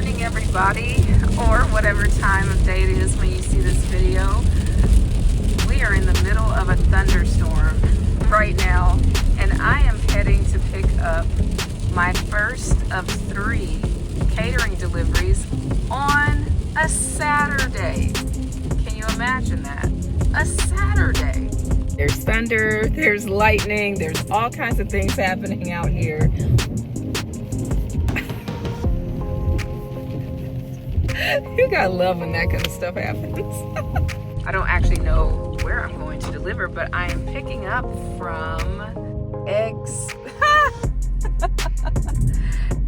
morning, everybody, or whatever time of day it is when you see this video. We are in the middle of a thunderstorm right now, and I am heading to pick up my first of 3 catering deliveries on a Saturday. Can you imagine that? A Saturday. There's thunder, there's lightning, there's all kinds of things happening out here. You gotta love when that kind of stuff happens. I don't actually know where I'm going to deliver, but I am picking up from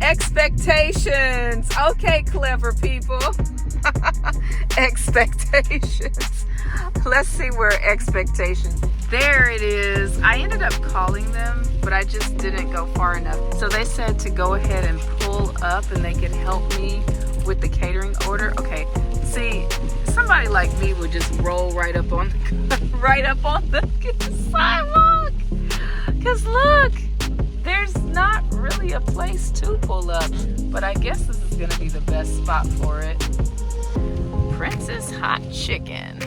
Expectations. Okay, clever people. Expectations. Let's see where Expectations. There it is. I ended up calling them, but I just didn't go far enough. So they said to go ahead and pull up and they could help me with the catering order. Okay, see, somebody like me would just roll right up on the sidewalk. Cause look, there's not really a place to pull up, but I guess this is gonna be the best spot for it. Princess Hot Chicken.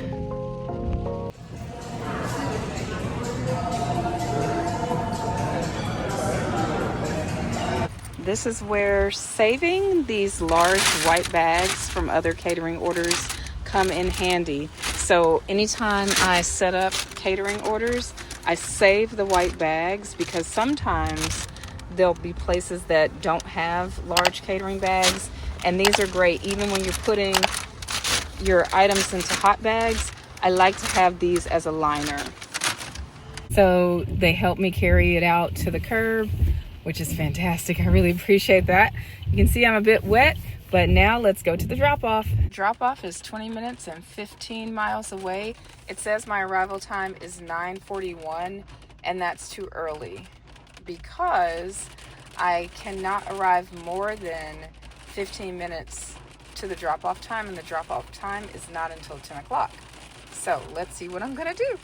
This is where saving these large white bags from other catering orders come in handy. So anytime I set up catering orders, I save the white bags because sometimes there'll be places that don't have large catering bags, and these are great even when you're putting your items into hot bags. I like to have these as a liner. So they help me carry it out to the curb, which is fantastic. I really appreciate that. You can see I'm a bit wet, but now let's go to the drop-off. Drop-off is 20 minutes and 15 miles away. It says my arrival time is 9:41, and that's too early because I cannot arrive more than 15 minutes to the drop-off time, and the drop-off time is not until 10 o'clock. So let's see what I'm gonna do.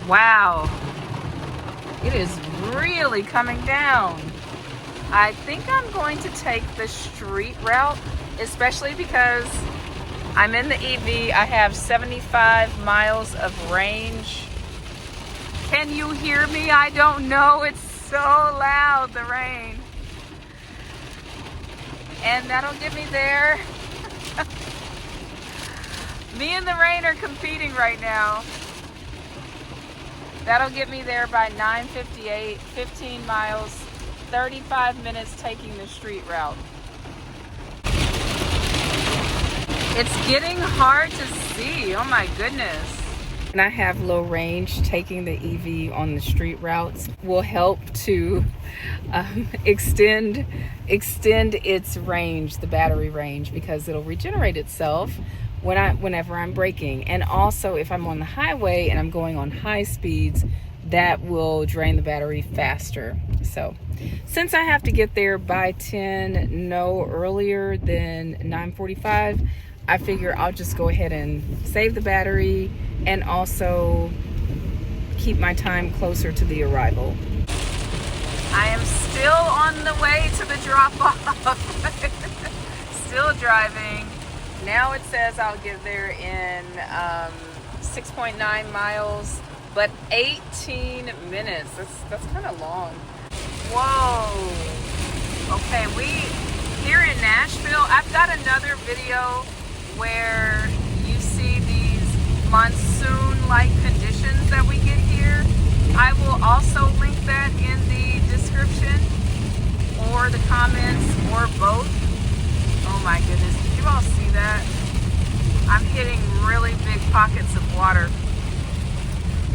Wow, it is really coming down. I think I'm going to take the street route, especially because I'm in the EV. I have 75 miles of range. Can you hear me? I don't know. It's so loud, the rain. And that'll get me there. Me and the rain are competing right now. That'll get me there by 9:58, 15 miles, 35 minutes taking the street route. It's getting hard to see, oh my goodness. And I have low range. Taking the EV on the street routes will help to extend its range, the battery range, because it'll regenerate itself whenever I'm braking. And also if I'm on the highway and I'm going on high speeds, that will drain the battery faster. So since I have to get there by 10, no earlier than 9:45, I figure I'll just go ahead and save the battery and also keep my time closer to the arrival. I am still on the way to the drop-off. Still driving. Now it says I'll get there in 6.9 miles, but 18 minutes. That's kind of long. Whoa. Okay, here in Nashville, I've got another video where you see these monsoon-like conditions that we get here. I will also link that in the description or the comments or both. Oh my goodness, did you all see that? I'm hitting really big pockets of water.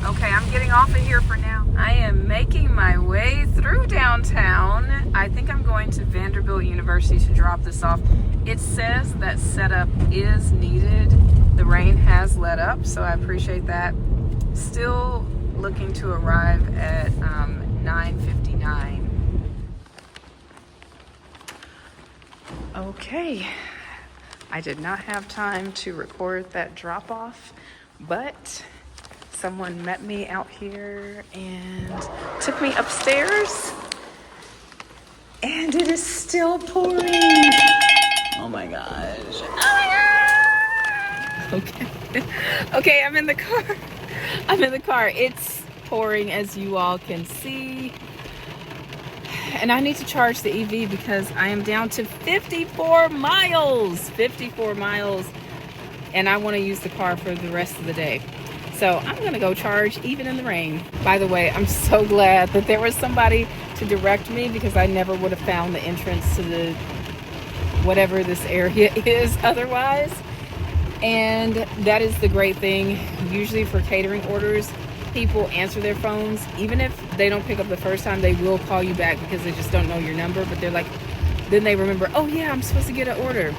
Okay, I'm getting off of here for now. I am making my way through downtown. I think I'm going to Vanderbilt University to drop this off. It says that setup is needed. The rain has let up, so I appreciate that. Still looking to arrive at 9:59. Okay, I did not have time to record that drop off, but someone met me out here and took me upstairs And it is still pouring. Oh my gosh. Oh my god. Okay. Okay, I'm in the car. I'm in the car. It's pouring, as you all can see. And I need to charge the EV because I am down to 54 miles. 54 miles. And I want to use the car for the rest of the day. So I'm going to go charge even in the rain. By the way, I'm so glad that there was somebody to direct me because I never would have found the entrance to the whatever this area is otherwise. And that is the great thing. Usually for catering orders, people answer their phones. Even if they don't pick up the first time, they will call you back because they just don't know your number. But they're like, then they remember, oh yeah, I'm supposed to get an order.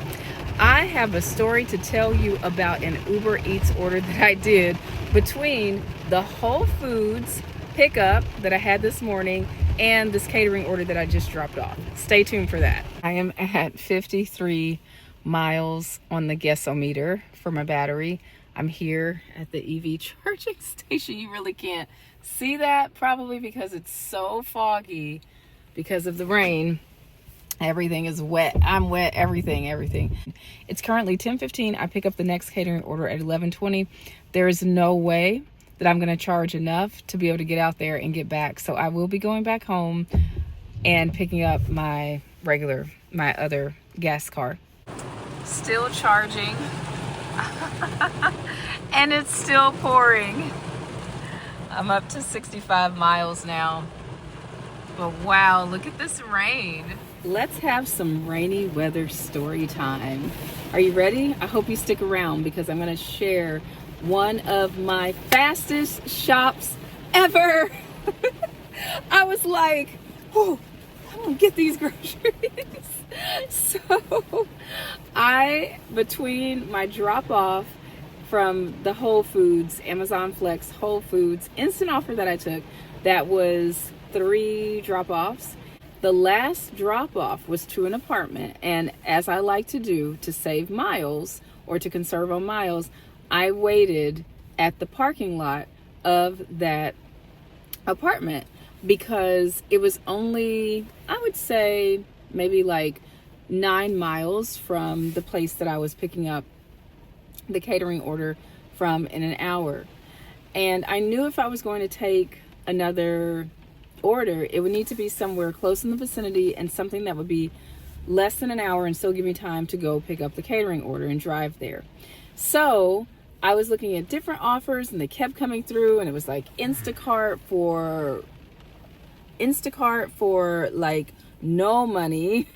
I have a story to tell you about an Uber Eats order that I did between the Whole Foods pickup that I had this morning and this catering order that I just dropped off. Stay tuned for that. I am at 53 miles on the guessometer for my battery. I'm here at the EV charging station. You really can't see that probably because it's so foggy because of the rain. Everything is wet. I'm wet. Everything. It's currently 10:15. I pick up the next catering order at 11:20. There is no way that I'm going to charge enough to be able to get out there and get back. So I will be going back home and picking up my other gas car. Still charging. And it's still pouring. I'm up to 65 miles now. But wow, look at this rain. Let's have some rainy weather story time. Are you ready? I hope you stick around because I'm going to share one of my fastest shops ever. I was like, oh, I'm going to get these groceries. So between my drop off from the Whole Foods, Amazon Flex, Whole Foods, instant offer that I took, that was 3 drop-offs. The last drop-off was to an apartment, and as I like to do to save miles or to conserve on miles, I waited at the parking lot of that apartment because it was only, I would say, maybe like 9 miles from the place that I was picking up the catering order from in an hour. And I knew if I was going to take another order, it would need to be somewhere close in the vicinity and something that would be less than an hour and still give me time to go pick up the catering order and drive there. So I was looking at different offers and they kept coming through, and it was like Instacart for like no money.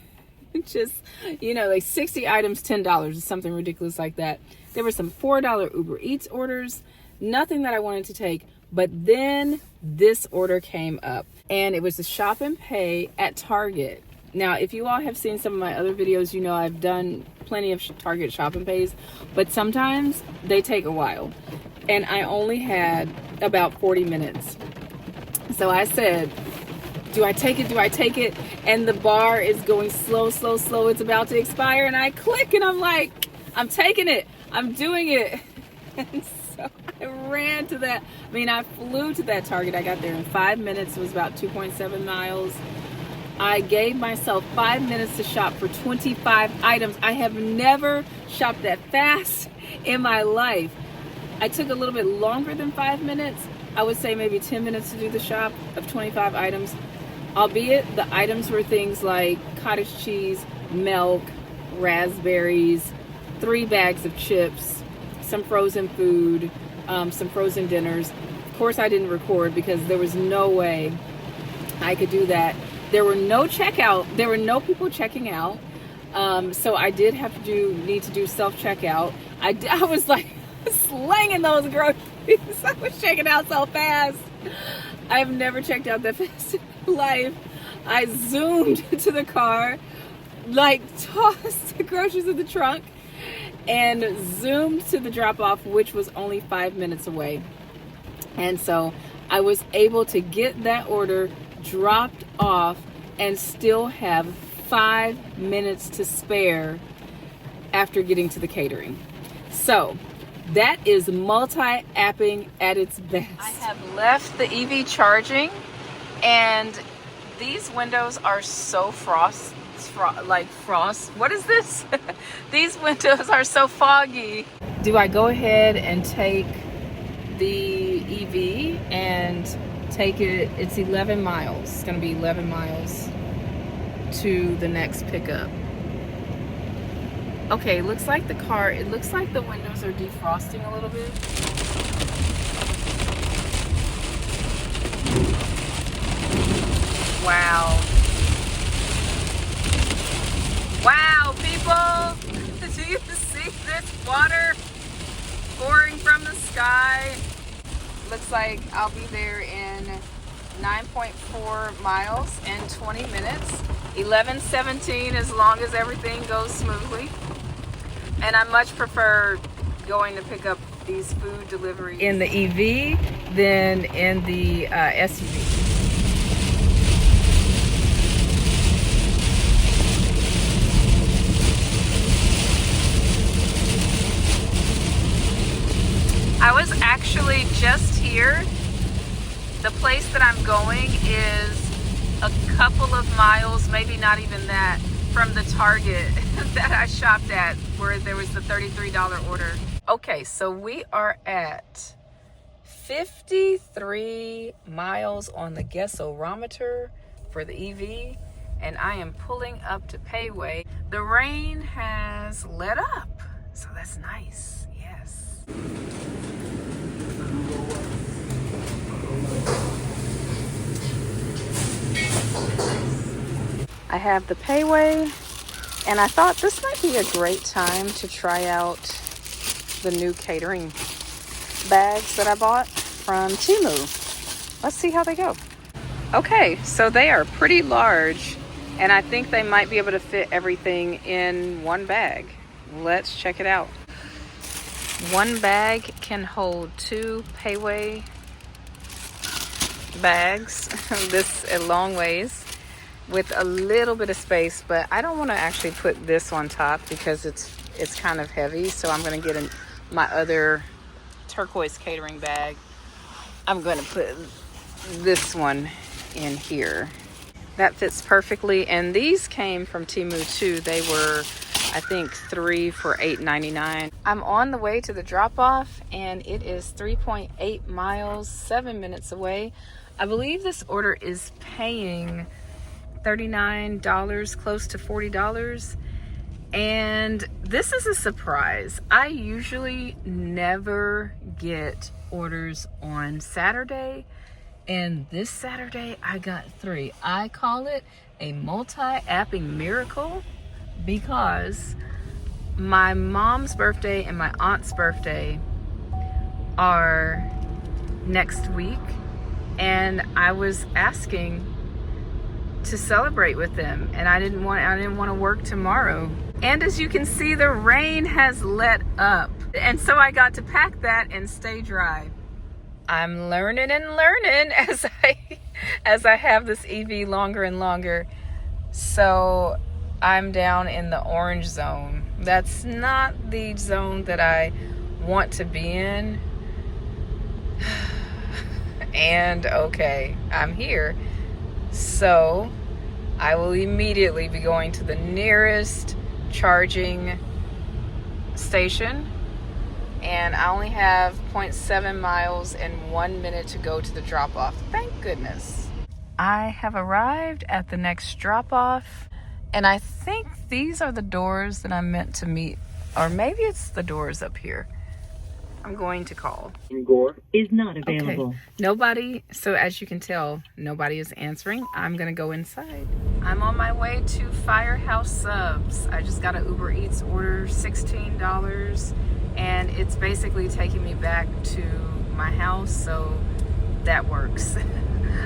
Just, like 60 items, $10 or something ridiculous like that. There were some $4 Uber Eats orders, nothing that I wanted to take. But then this order came up, and it was a shop and pay at Target. Now, if you all have seen some of my other videos, I've done plenty of Target shop and pays, but sometimes they take a while. And I only had about 40 minutes. So I said, do I take it? And the bar is going slow. It's about to expire. And I click and I'm like, I'm taking it. I'm doing it. And so I ran to that. I flew to that Target. I got there in 5 minutes. It was about 2.7 miles. I gave myself 5 minutes to shop for 25 items. I have never shopped that fast in my life. I took a little bit longer than 5 minutes. I would say maybe 10 minutes to do the shop of 25 items. Albeit the items were things like cottage cheese, milk, raspberries, 3 bags of chips, some frozen food, some frozen dinners. Of course, I didn't record because there was no way I could do that. There were no people checking out. So I did need to do self-checkout. I was like slanging those groceries. I was checking out so fast. I've never checked out that fast in my life. I zoomed to the car, tossed the groceries in the trunk, and zoomed to the drop-off, which was only 5 minutes away. And so I was able to get that order dropped off and still have 5 minutes to spare after getting to the catering. So that is multi-apping at its best. I have left the EV charging, and These windows are so frost. What is this? These windows are so foggy. Do I go ahead and take the EV and take it? It's 11 miles. It's gonna be 11 miles to the next pickup. Okay, it looks like the windows are defrosting a little bit. Wow. Wow, people! Do you see this water pouring from the sky? Looks like I'll be there in 9.4 miles and 20 minutes. 11:17 as long as everything goes smoothly. And I much prefer going to pick up these food deliveries in the EV than in the SUV. I was actually just here. The place that I'm going is a couple of miles, maybe not even that, from the Target that I shopped at where there was the $33 order. Okay, so we are at 53 miles on the guess-o-rometer for the EV, and I am pulling up to Payway. The rain has let up, so that's nice, yes. I have the Payway, and I thought this might be a great time to try out the new catering bags that I bought from Temu. Let's see how they go. Okay, so they are pretty large, and I think they might be able to fit everything in one bag. Let's check it out. One bag can hold 2 Payway bags, this a long ways, with a little bit of space, but I don't want to actually put this on top because it's kind of heavy, so I'm going to get my other turquoise catering bag. I'm going to put this one in here. That fits perfectly, and these came from Temu too. They were, I think, 3 for $8.99. I'm on the way to the drop-off, and it is 3.8 miles, 7 minutes away. I believe this order is paying $39, close to $40. And this is a surprise. I usually never get orders on Saturday, and this Saturday I got 3. I call it a multi-apping miracle because my mom's birthday and my aunt's birthday are next week, and I was asking to celebrate with them, and I didn't want to work tomorrow. And as you can see, the rain has let up, and so I got to pack that and stay dry. I'm learning and learning as I have this EV longer and longer. So I'm down in the orange zone. That's not the zone that I want to be in. And okay, I'm here. So I will immediately be going to the nearest charging station, and I only have 0.7 miles and 1 minute to go to the drop-off. Thank goodness. I have arrived at the next drop-off, and I think these are the doors that I'm meant to meet, or maybe it's the doors up here. I'm going to call. Gore is not available. Okay. Nobody, so as you can tell, nobody is answering. I'm gonna go inside. I'm on my way to Firehouse Subs. I just got an Uber Eats order, $16, and it's basically taking me back to my house, so that works.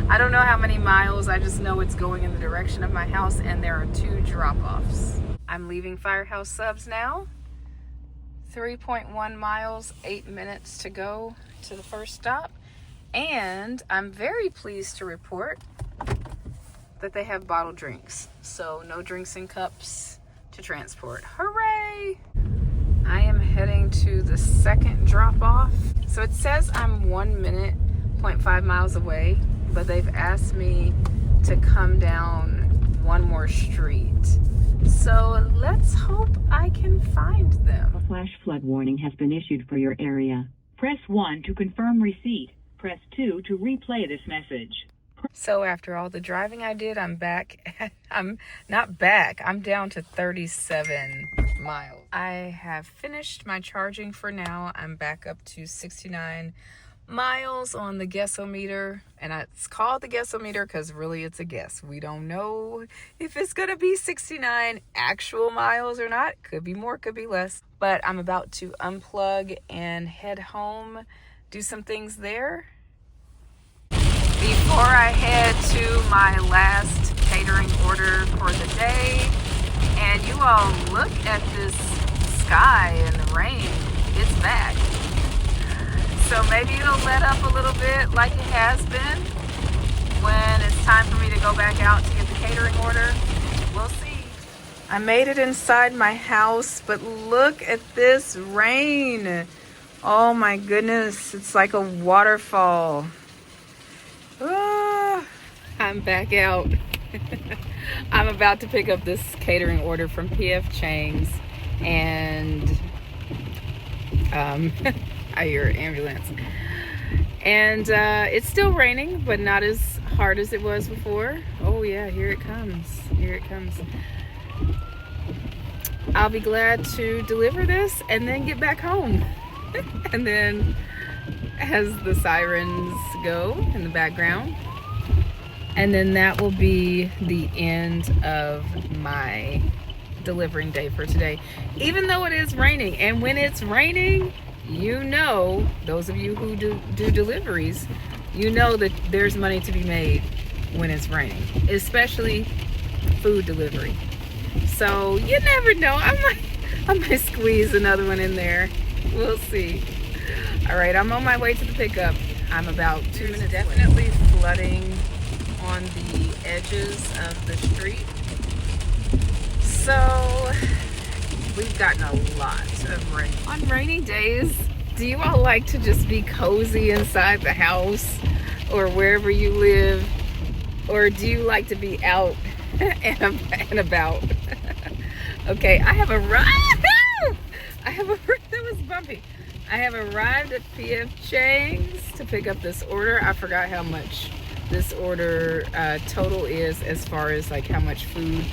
I don't know how many miles, I just know it's going in the direction of my house, and there are 2 drop-offs. I'm leaving Firehouse Subs now. 3.1 miles, 8 minutes to go to the first stop. And I'm very pleased to report that they have bottled drinks. So no drinks in cups to transport. Hooray! I am heading to the second drop off. So it says I'm 1 minute, 0.5 miles away, but they've asked me to come down one more street. So let's hope I can find them. A flash flood warning has been issued for your area. Press 1 to confirm receipt. Press 2 to replay this message. So after all the driving I did, I'm back. I'm not back. I'm down to 37 miles. I have finished my charging for now. I'm back up to 69 miles on the guessometer, and it's called the guessometer because really it's a guess. We don't know if it's gonna be 69 actual miles or not. Could be more, could be less, but I'm about to unplug and head home, do some things there before I head to my last catering order for the day. And you all, look at this sky and the rain. It's back. So maybe it'll let up a little bit like it has been when it's time for me to go back out to get the catering order. We'll see. I made it inside my house, but look at this rain. Oh my goodness, it's like a waterfall. Ah, I'm back out. I'm about to pick up this catering order from P.F. Chang's, and I hear an ambulance. And it's still raining, but not as hard as it was before. Oh yeah, here it comes. Here it comes. I'll be glad to deliver this and then get back home. And then as the sirens go in the background, and then that will be the end of my delivering day for today, even though it is raining. And when it's raining, you know, those of you who do deliveries, you know that there's money to be made when it's raining, especially food delivery. So you never know. I might squeeze another one in there. We'll see. All right, I'm on my way to the pickup. I'm about 2 minutes. Definitely flooding on the edges of the street. So we've gotten a lot of rain. On rainy days, do you all like to just be cozy inside the house or wherever you live? Or do you like to be out and about? Okay, I have arrived. That was bumpy. I have arrived at P.F. Chang's to pick up this order. I forgot how much this order total is as far as like how much food.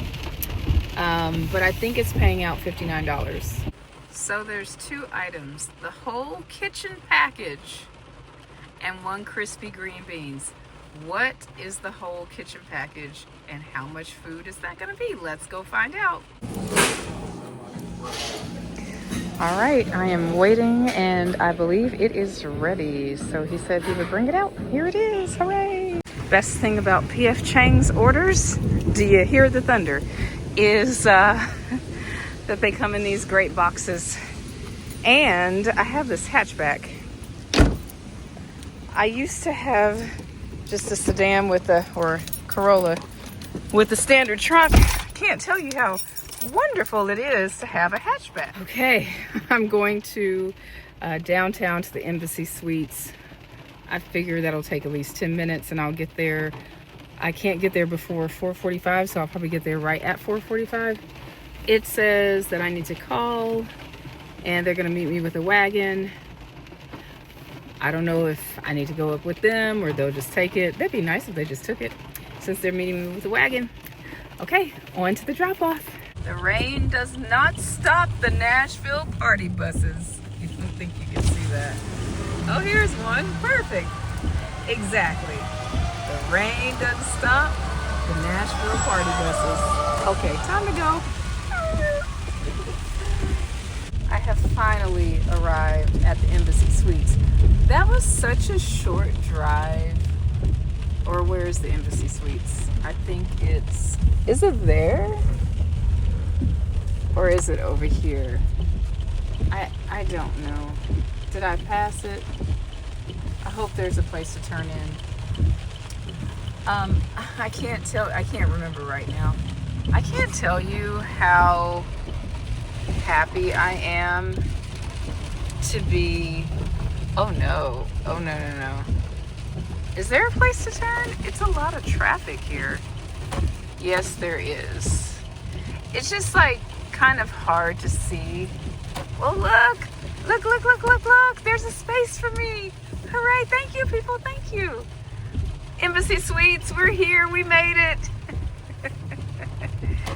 But I think it's paying out $59. So there's 2 items, the whole kitchen package and 1 crispy green beans. What is the whole kitchen package and how much food is that gonna be? Let's go find out. All right, I am waiting and I believe it is ready. So he said he would bring it out. Here it is, hooray. Best thing about P.F. Chang's orders, do you hear the thunder, is that they come in these great boxes. And I have this hatchback. I used to have just a sedan or Corolla with the standard trunk. I can't tell you how wonderful it is to have a hatchback. Okay, I'm going to downtown to the Embassy Suites. I figure that'll take at least 10 minutes and I'll get there. I can't get there before 4:45, so I'll probably get there right at 4:45. It says that I need to call and they're gonna meet me with a wagon. I don't know if I need to go up with them or they'll just take it. That'd be nice if they just took it since they're meeting me with a wagon. Okay, on to the drop-off. The rain does not stop the Nashville party buses. You don't think you can see that? Oh, here's one. Perfect. Exactly. The rain doesn't stop the Nashville party buses. Okay, time to go. I have finally arrived at the Embassy Suites. That was such a short drive. Or where's the Embassy Suites? I think is it there? Or is it over here? I don't know. Did I pass it? I hope there's a place to turn in. I can't remember right now. I can't tell you how happy I am to be. Oh no. Is there a place to turn? It's a lot of traffic here. Yes, there is. It's just like kind of hard to see. Well, look. Look, look, look, look, look. There's a space for me. Hooray. Thank you, people. Thank you. Embassy Suites, we're here. We made it.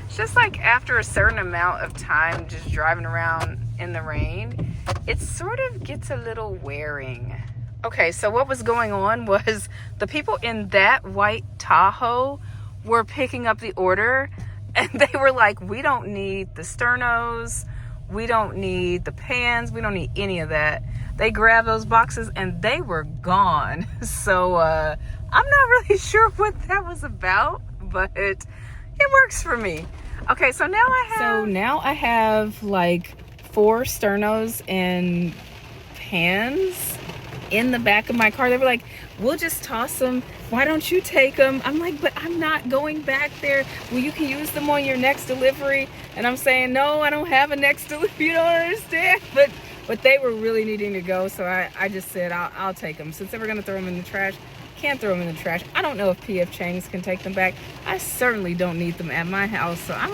It's just like after a certain amount of time just driving around in the rain, it sort of gets a little wearing. Okay, so what was going on was the people in that white Tahoe were picking up the order, and they were like, we don't need the sternos, we don't need the pans, we don't need any of that. They grabbed those boxes and they were gone. So I'm not really sure what that was about, but it works for me. Okay, so now I have like 4 sternos and pans in the back of my car. They were like, we'll just toss them. Why don't you take them? I'm like, but I'm not going back there. Well, you can use them on your next delivery. And I'm saying, no, I don't have a next delivery. You don't understand. But they were really needing to go. So I just said, I'll take them. Since they were going to throw them in the trash, can't throw them in the trash. I don't know if P.F. Chang's can take them back. I certainly don't need them at my house. So I'm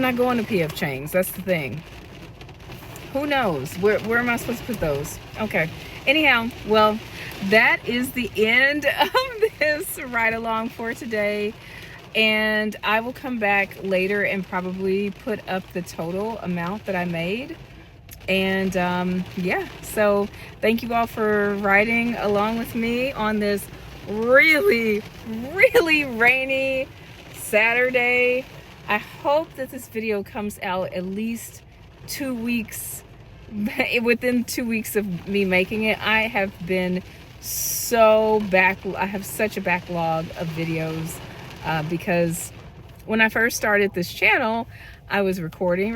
not going to P.F. Chang's. That's the thing. Who knows? Where am I supposed to put those? Okay. Anyhow, well, that is the end of this ride along for today. And I will come back later and probably put up the total amount that I made. And yeah, so thank you all for riding along with me on this really, really rainy Saturday. I hope that this video comes out at least 2 weeks, within 2 weeks of me making it. I have been I have such a backlog of videos because when I first started this channel, I was recording,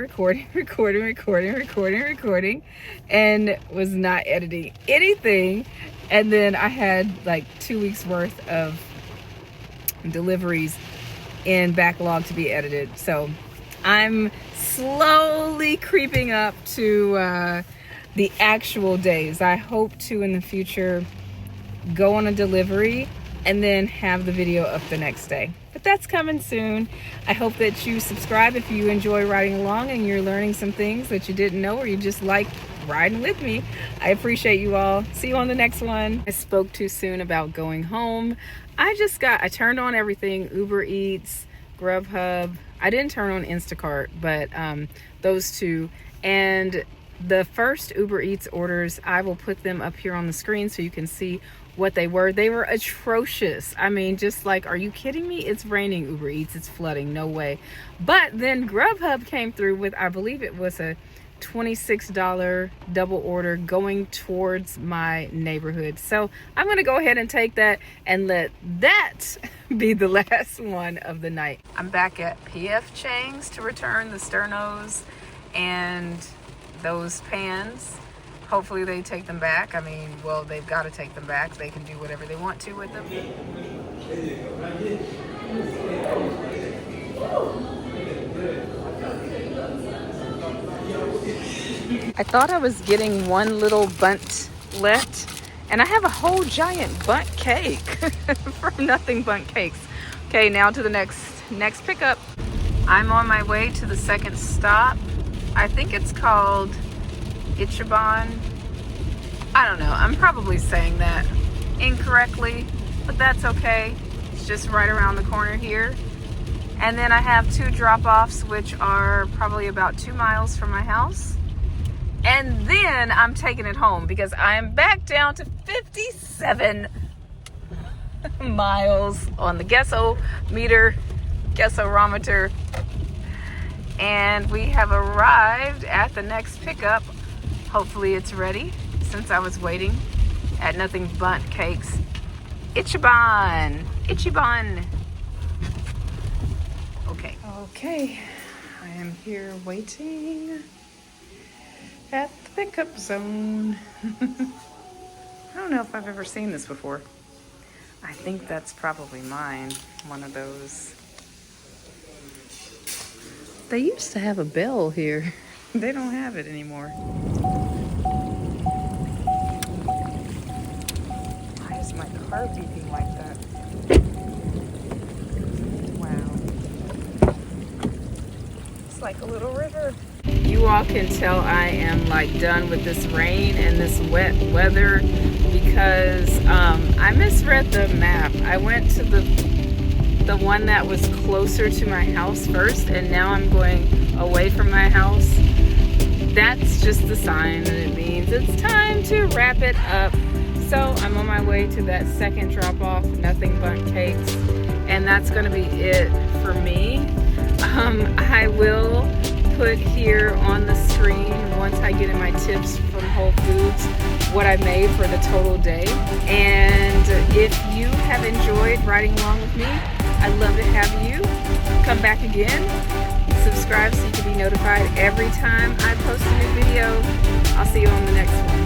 and was not editing anything. And then I had like 2 weeks worth of deliveries in backlog to be edited. So I'm slowly creeping up to the actual days. I hope to in the future go on a delivery and then have the video up the next day. But that's coming soon. I hope that you subscribe if you enjoy riding along and you're learning some things that you didn't know, or you just like riding with me. I appreciate you all. See you on the next one. I spoke too soon about going home. I turned on everything, Uber Eats, Grubhub. I didn't turn on Instacart, but those two. And the first Uber Eats orders, I will put them up here on the screen so you can see what they were. They were atrocious. I mean, just like, are you kidding me? It's raining, Uber Eats, it's flooding, no way. But then Grubhub came through with, I believe it was a $26 double order going towards my neighborhood. So I'm gonna go ahead and take that and let that be the last one of the night. I'm back at P.F. Chang's to return the sternos and those pans. Hopefully they take them back. I mean, well, they've got to take them back. They can do whatever they want to with them. I thought I was getting one little buntlet, and I have a whole giant bunt cake from Nothing Bunt Cakes. Okay, now to the next pickup. I'm on my way to the second stop. I think it's called Ichiban. I don't know. I'm probably saying that incorrectly, but that's okay. It's just right around the corner here. And then I have 2 drop-offs, which are probably about 2 miles from my house. And then I'm taking it home because I am back down to 57 miles on the guessometer. And we have arrived at the next pickup. Hopefully it's ready, since I was waiting at Nothing Bunt Cakes. Ichiban. Okay, I am here waiting at the pickup zone. I don't know if I've ever seen this before. I think that's probably mine, one of those. They used to have a bell here. They don't have it anymore. Why is my car beeping like that? like a little river. You all can tell I am like done with this rain and this wet weather because I misread the map. I went to the one that was closer to my house first, and now I'm going away from my house. That's just the sign that it means it's time to wrap it up. So I'm on my way to that second drop off, Nothing Bundt Cakes, and that's gonna be it for me. I will put here on the screen, once I get in my tips from Whole Foods, what I made for the total day. And if you have enjoyed riding along with me, I'd love to have you come back again. Subscribe so you can be notified every time I post a new video. I'll see you on the next one.